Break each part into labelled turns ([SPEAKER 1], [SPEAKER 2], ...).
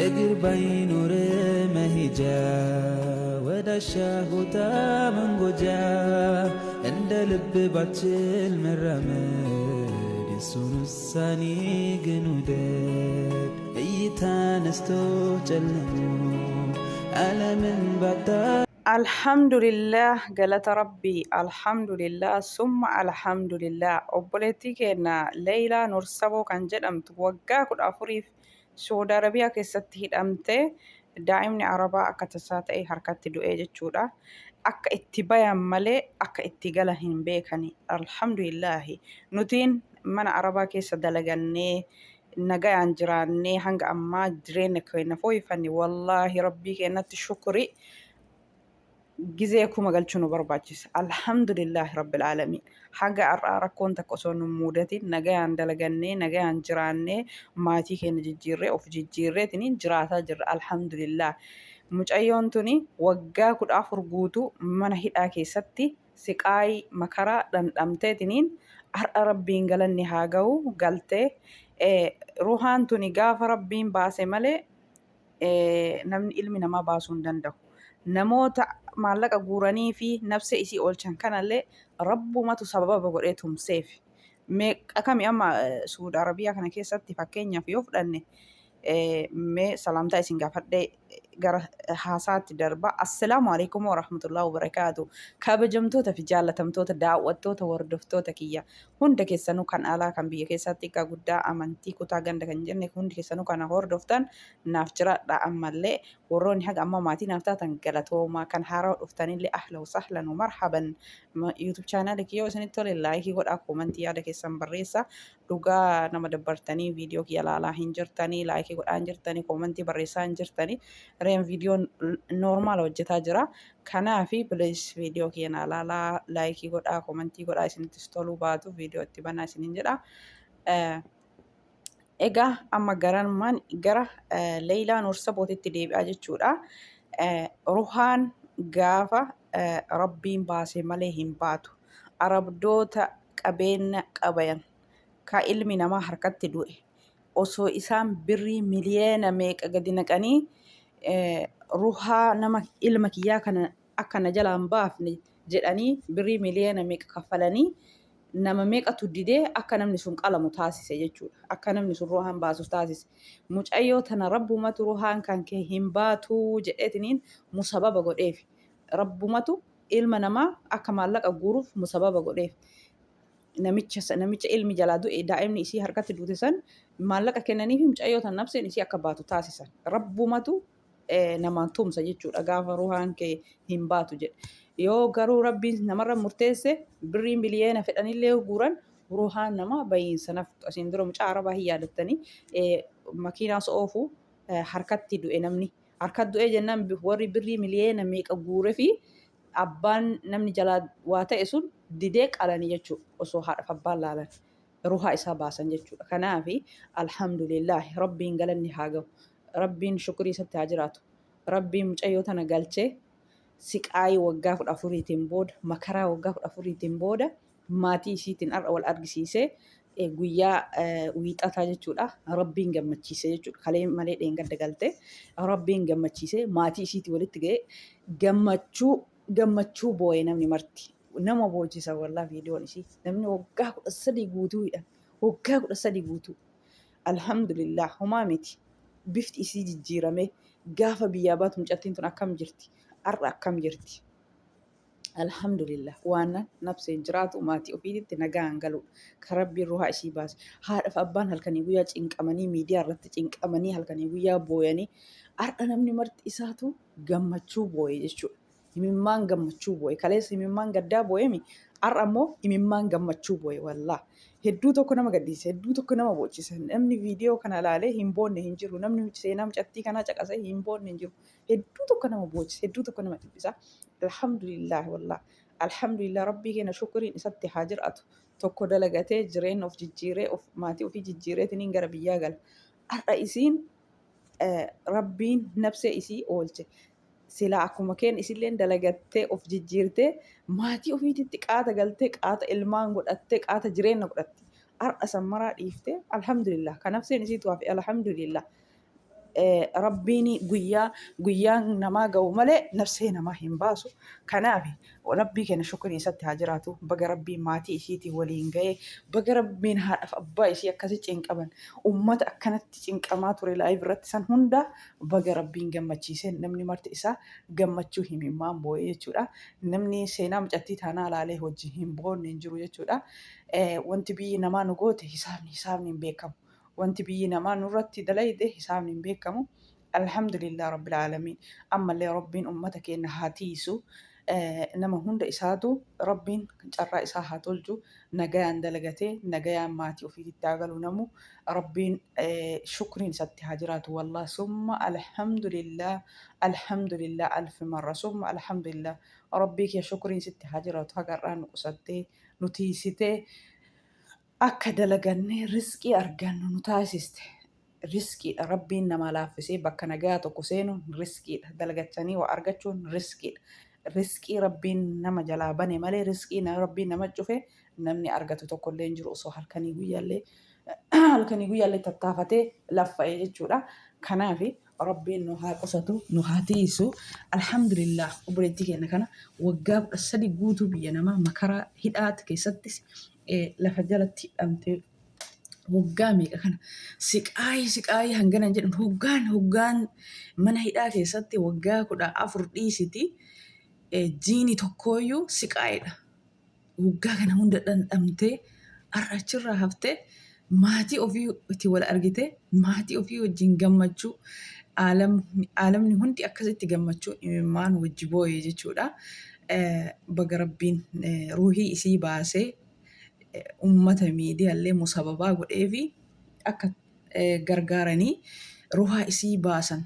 [SPEAKER 1] እግር ባይኖር መሄጃ ወዳሻ ቦታ መንጎጃ እንደ ልብ ባችል መራመድ የሱን ውሳኔ ግን ውደድ። እይታ ነስቶ ጨልሞ ዓለምን ባታ
[SPEAKER 2] Alhamdulillah galata rabbii alhamdulillah summa alhamdulillah obboleettii keenya Leeyilaa Nursaboo kan jedhamtu waggaa 14f Saudi Arabiyaa keessatti hidhamtee daa'imni Arabaa akka tasaa ta'e harkatti du'ee jechuudha. Akka itti bayan malee akka itti galan hin beekani. Alhamdulillah nutiin mana Arabaa keessa dalagannee nagayaan jiraannee hanga ammaa jireenya keenya fooyyeffanne wallaahi rabbii keenyatti shukrii. Gizee kuma galchuu nu barbaachisa. Alhamdulillahi rabbil aalamiin. Haga har'aa rakkoon takka osoo nu mudatin nagayaan dalagannee nagayaan jiraannee maatii keenya jijjiirree of jijjiirreetiin jiraataa jirra. Alhamdulillah. Mucayyoon tuni waggaa 14 guutuu mana hidhaa keessatti siqaayii makaraa dhandhamteetiin har'a rabbiin galanni haa ga'u galtee ruhaan tuni gaafa rabbiin baase malee namni ilmi namaa baasuu hin danda'u. Namoota maallaqa guuranii fi nafsa isii oolchan kanallee rabbumatu sababa godhee tumseef. Meeqa kami amma Suudi Arabiyaa kana keessatti fakkeenyaaf yoo fudhanne mee salaamtaa isin gaafadhee gara haasaatti darba. Assalaamu alaikum wa rahmatullahi wa barakaatu. Kabajamtoota fi jaallatamtoota daawwattoota hordoftoota kiyya hunda keessanuu kan alaa kan biyya keessatti egaa guddaa amantii kutaa ganda kan jenne hundi keessanuu kana hordoftan naaf jiraadha ammallee warroonni haga amma maatii naaf taatan galatoomaa kan haaraa dhuftanillee ahlan sahlan wa marhaban YouTube channel kiyya isinitti tole laayikii godhaa koomentii yaada keessan barreessa dhugaa nama dabbartanii viidiyoo kiyya ilaalaa hin jirtanii laayikii godhaa hin jirtanii koomentii barreessaa hin jirtanii reen viidiyoon normaal hojjetaa jira. Kanaafi please viidiyoo kiyya ilaalaa laayikii godhaa koomentii godhaa isinittis toluu baatu viidiyoo itti banaa isinin jedha. Egaa amma gara Leeyilaa Nursabootitti deebi'aa jechuudha. Ruhaan gaafa rabbiin baase malee hin baatu. Arabdoota qabeenya qabayan ka ilmi namaa harkatti du'e osoo isaan birrii miliyoona meeqa gadi naqanii ruhaa nama ilma kiyyaa kana akka na jalaan baafne jedhanii birrii miliyoona meeqa kaffalanii nama meeqatu didee akka namni sun qalamu taasise jechuudha. Akka namni sun ruhaan baasu taasise. Mucayyoo tana rabbumatu ruhaan kan kee hin baatu jedheetiniin musababa godheef. Rabbumatu ilma namaa akka maallaqa guuruuf musababa godheef. Namicha ilmi jalaa du'e daa'imni isii harkatti duute san maallaqa kennaniif mucayyoo tan nafseen isii akka baatu taasisan. Rabbumatu namaan tumsa jechuudha gaafa ruhaan kee hin baatu jedhe. Yoo garuu rabbiin namarra murteesse birrii miliyoona fedhanillee guuran ruhaan nama bayiinsa naftu. Asiin dura mucaa Arabaa hin yaadattanii makiinaas oofuu harkatti du'e namni. Harkatti du'e jennaan warri birrii miliyoona meeqa guure fi abbaan namni jalaa waa ta'e sun didee qalanii jechuudha osoo haadhaaf abbaan laalan ruhaa isaa baasan jechuudha. Kanaafi alhamdulillah rabbiin galanni haa ga'u. Rabbiin shukrii isatti haa jiraatu. Rabbiin mucayyoo tana galchee siqaayii waggaa 14tiin booda makaraa waggaa 14tiin booda maatii isiitiin har'a wal argisiisee guyyaa wiixataa jechuudha. Rabbiin gammachiisee jechuudha. Kalee malee dheengadda galtee rabbiin gammachiisee maatii isiitii walitti ga'ee gammachuu boo'ee namni marti. Nama boojisa wallaa viidiyoon isii. Namni waggaa 13 guutuudha. Waggaa 13 guutuu. Alhamdulillah homaa miti. Bifti isii jijjiirame gaafa biyyaa baatu mucattiin tun akkam jirti? Har'a akkam jirti? Alhamdulillah waan nafseen jiraatu maatii ofiitti nagaan galu kan rabbiin ruhaa isii baase. Haadhaaf abbaan halkanii guyyaa cinqamanii miidiyaa irratti cinqamanii halkanii guyyaa booyanii har'a namni marti isaatu gammachuu booye jechuudha. Himimmaan gammachuu booye. Kaleessa himimmaan gaddaa booyemi. Har'a immoo himimmaan gammachuu booye wallaa. Hedduu tokko nama gaddisiisa. Hedduu tokko nama bochisa. Namni viidiyoo kana ilaalee hin boonne hin jiru. Namni seenaa mucattii kanaa caqasee hin boonne hin jiru. Hedduu tokko nama bochisa. Hedduu tokko nama dhibbisa. Alhamdulillah wallaa. Alhamdulillah rabbii keenya shukriin isatti haa jiraatu. Tokko dalagatee jireenya of jijjiiree of maatii ofii jijjiireetiin gara biyyaa gala. Har'a isiin rabbiin nafsee isii oolche. Silaa akkuma keen isilleen dalagattee of jijjiirtee maatii ofiititti qaata galtee qaata ilmaan godhattee qaata jireenya godhatte har'a sammaraa dhiiftee alhamdulillah kan nafseen isii tu'aaf alhamdulillah rabbiin guyyaan namaa ga'u malee nafsee namaa hin baasu. Kanaaf rabbii keenya shukrii isatti haa jiraatu. Baga rabbiin maatii isiitii waliin ga'ee baga rabbiin haadhaaf abbaa isii akkasi cinqaban ummata akkanatti cinqamaa ture laayif irratti san hunda baga rabbiin gammachiisee namni marti isaa gammachuu himimmaan boo'ee jechuudha. Namni seenaa mucattii taanaa ilaalee hojii hin boonne hin jiru jechuudha. Wanti biyyi namaa nu goote hisaabni hin beekamu. Wanti biyyi namaa nurratti dalayde hisaabni hin beekamu. Alhamdulillah rabbil aalamiin. Ammallee rabbiin ummata keenya haa tiisu. Nama hunda isaatu rabbiin carraa isaa haa tolchu. Nagayaan dalagatee nagayaan maatii ofiitti haa galu namu. Rabbiin shukriin isatti haa jiraatu. Wallah summa alhamdulillah alhamdulillah alfi marra summa alhamdulillah. Rabbii kee shukriin sitti haa jiraatu. Hagarraa nu qusattee nu tiisitee akka dalagannee riskii argannu nu taasiste. Riskiidha. Rabbiin nama laaffisee bakka nagaa tokko seenuun riskiidha. Dalagachanii waa argachuun riskiidha. Riskii rabbiin nama jalaa bane malee riskii rabbiin nama cufe namni argatu tokkollee hin jiru osoo halkanii guyyaallee tattaafatee laffa'ee jechuudha. Kanaaf rabbiin nu haa qusatu nu haa tiisu. Alhamdulillah obboleettii keenya kana waggaa 13 guutuu biyya namaa makaraa hidhaat keessattis lafa jalatti hidhamtee waggaa meeqa kana siqaayii hangana jedhamu hoggaan mana hidhaa keessatti waggaa 14 dhiisiti jiini tokkooyyuu siqaayidha. Waggaa kana hunda dhandhamtee arrachirraa haftee maatii ofii itti wal argite maatii ofii wajjin gammachuu aalamni hundi akkasitti gammachuu imimmaan wajji boo'ee jechuudha. Baga rabbiin ruuhii isii baasee ummata miidiyaallee musababaa godhee fi akka gargaaranii ruhaa isii baasan.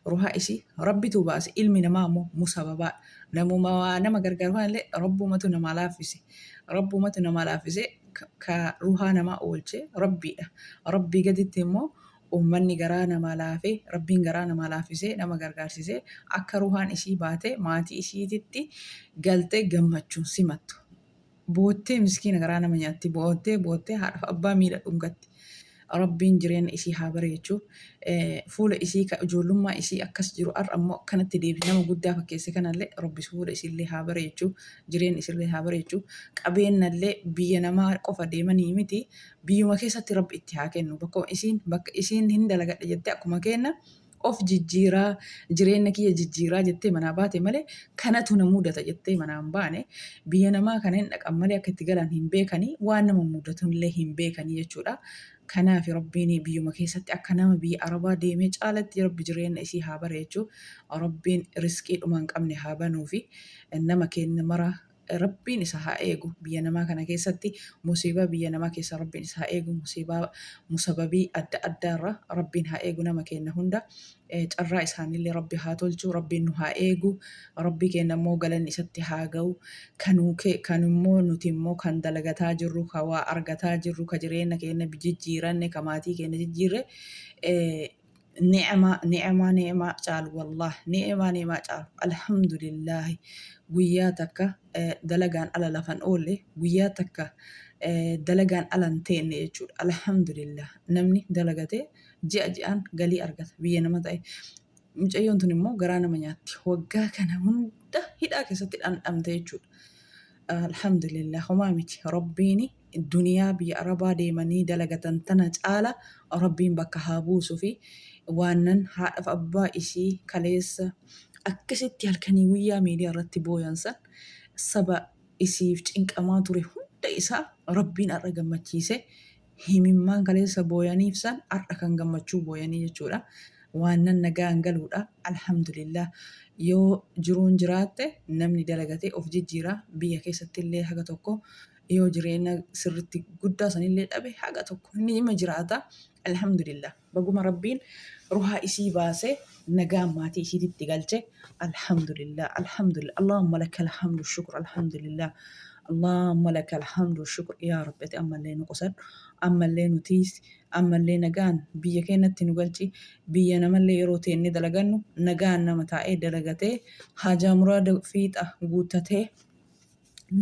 [SPEAKER 2] Ruhaa isii rabbitu baase ilmi namaa immoo musababaa. Nama gargaaru illee rabbumatu nama laaffise. Rabbumatu nama laaffise ka ruhaa namaa oolchee rabbiidha. Rabbii gaditti immoo ummanni garaa namaa laafee rabbiin garaa namaa laaffisee nama gargaarsisee akka ruhaan isii baatee maatii isiititti galtee gammachuun simattu. Boottee miskiina garaa nama nyaatti boottee haadhaaf abbaa miidha dhungatti. Rabbiin jireenya isii haa bareechuu. Fuula isii ijoollummaa isii akkas jiru har'a ammoo akkanatti deebi nama guddaa fakkeesse kanallee rabbi fuula isiillee haa bareechuu. Jireenya isiillee haa bareechuu. Qabeenyallee biyya namaa qofa deemanii miti biyyuma keessatti rabbi itti haa kennu. Bakka isiin hin dalagadhe jettee akkuma kenna of jijjiiraa jireenya kiyya jijjiiraa jettee manaa baate malee kanatu na mudata jettee manaan baane biyya namaa kana hin dhaqan malee akka itti galan hin beekanii waan nama mudatullee hin beekanii jechuudha. Kanaaf rabbiin biyyuma keessatti akka nama biyya arabaa deemee caalatti rabbi jireenya isii haa bareechuu. Rabbiin riskii dhuma hin qabne haa banuu fi nama keenya mara rabbiin isa haa eegu. Biyya namaa kana keessatti musiibaa biyya namaa keessa rabbiin isa haa eegu. Musababii adda addaarra rabbiin haa eegu nama keenya hunda. Carraa isaaniillee rabbi haa tolchu. Rabbiin nu haa eegu. Rabbi keenya immoo galanni isatti haa ga'u. Kan immoo nuti immoo kan dalagataa jirru, kan waa argataa jirru, kan jireenya keenya jijjiiranne, kan maatii keenya jijjiirre ni'maa caalu wallah ni'maa caalu alhamdulillahi. Guyyaa takka dalagaan ala lafan oolle guyyaa takka dalagaan ala hin teenne jechuudha. Alhamdulillah namni dalagatee ji'aan galii argata biyya nama ta'e. Mucayyoon tun immoo garaa nama nyaatti. Waggaa kana hunda hidhaa keessatti dhandhamte jechuudha. Alhamdulillah homaa miti rabbiin duniyaa biyya arabaa deemanii dalagatan tana caala rabbiin bakka haa buusuu fi waanan haadhaaf abbaa isii kaleessa akkasitti halkanii guyyaa miidiyaa irratti booyansan saba isiif cinqamaa ture hunda isaa rabbiin har'a gammachiise himimmaan kaleessa booyaniif san har'a kan gammachuu booyanii jechuudha. Waanan nagaan galuudha. Alhamdulillah yoo jiruun jiraatte namni dalagatee of jijjiiraa biyya keessatti illee haga tokko yoo jireenya sirriitti guddaa sanillee dhabe haga tokko inni ima jiraata. Alhamdulillah baguma rabbiin ruhaa isii baasee nagaan maatii isiitti galche. Alhamdulillah Allahumma lakal hamdu shukr alhamdulillah. Allahumma lakal hamdu shukr yaa rabbi ammallee nu qusadhu ammallee nutiis ammallee nagaan biyya keenyatti nu galchi. Biyya namallee yeroo teenne dalagannu nagaan nama taa'ee dalagatee haajaa muraada fiixa guuttatee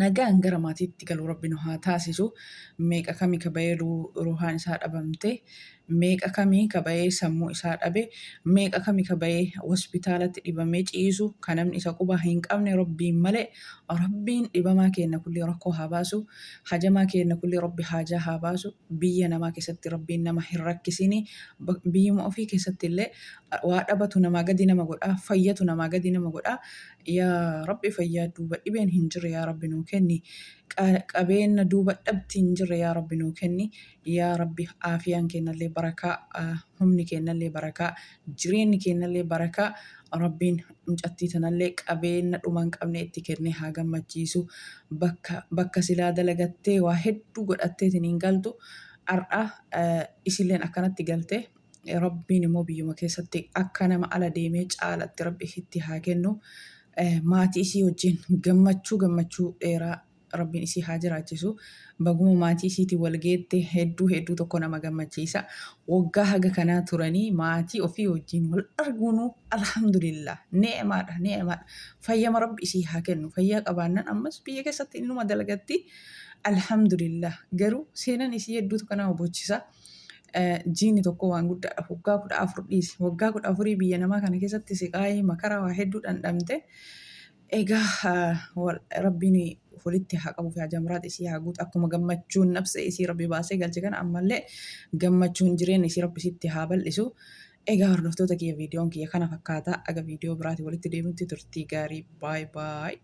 [SPEAKER 2] nagaan gara maatiitti galu rabbi nu haa taasisu. Meeqa kami kabayee ruhaan isaa dhabamte meeqa kamii ka bahee sammuu isaa dhabe, meeqa kamii ka bahee hospitaalatti dhibamee ciisu kan namni isa quba hin qabne rabbiin malee. Rabbiin dhibamaa keenya kulli rakkoo haa baasu, hajamaa keenya kulli rabbi haajaa haa baasu. Biyya namaa keessatti rabbiin nama hin rakkisini. Biyyuma ofii keessatti illee waa dhabatu namaa gadi nama godhaa, fayyatu namaa gadi nama godhaa. Yaa rabbi fayyaa duuba dhibeen hin jirre yaa rabbi nuu kenni. Qabeenya duuba dhabdi hin jirre yaa rabbi nuu kenni. Yaa rabbi aafiyaan keenyallee barakaa, humni keenyallee barakaa, jireenyi keenyallee barakaa. Rabbiin mucattii tanallee qabeenya dhuma hin qabne itti kennee haa gammachiisu. Bakka silaa dalagattee waa hedduu godhatteetiin hin galtu. Har'a isilleen akkanatti galte. Rabbiin immoo biyyuma keessatti akka nama ala deemee caalatti rabbi itti haa kennu. Maatii isii wajjin gammachuu dheeraa rabbiin isii haa jiraachisu. Baguma maatii isiitiin wal geette hedduu tokko nama gammachiisa. Waggaa haga kanaa turanii maatii ofii wajjin wal arguun alhamdulillah ni'maadha. Fayyama rabbi isii haa kennu. Fayyaa qabaannan ammas biyya keessatti inuma dalagatti. Alhamdulillah. Garuu seenaan isii hedduu tokko nama bochisa. Jiini tokko waan guddaadha. Waggaa 14 dhiisi. Waggaa 14 biyya namaa kana keessatti siqaayii makaraa waa hedduu dhandhamte. Egaa rabbiin walitti haa qabuuf yaa jamraat isii haa guutu. Akkuma gammachuun nafsa isii rabbi baasee galche kana ammallee gammachuun jireenya isii rabbi sitti haa bal'isu. Egaa hordoftoota kiyya viidiyoon kiyya kana fakkaata. Aga viidiyoo biraatti walitti deebinutti turtii gaarii. Baay baay.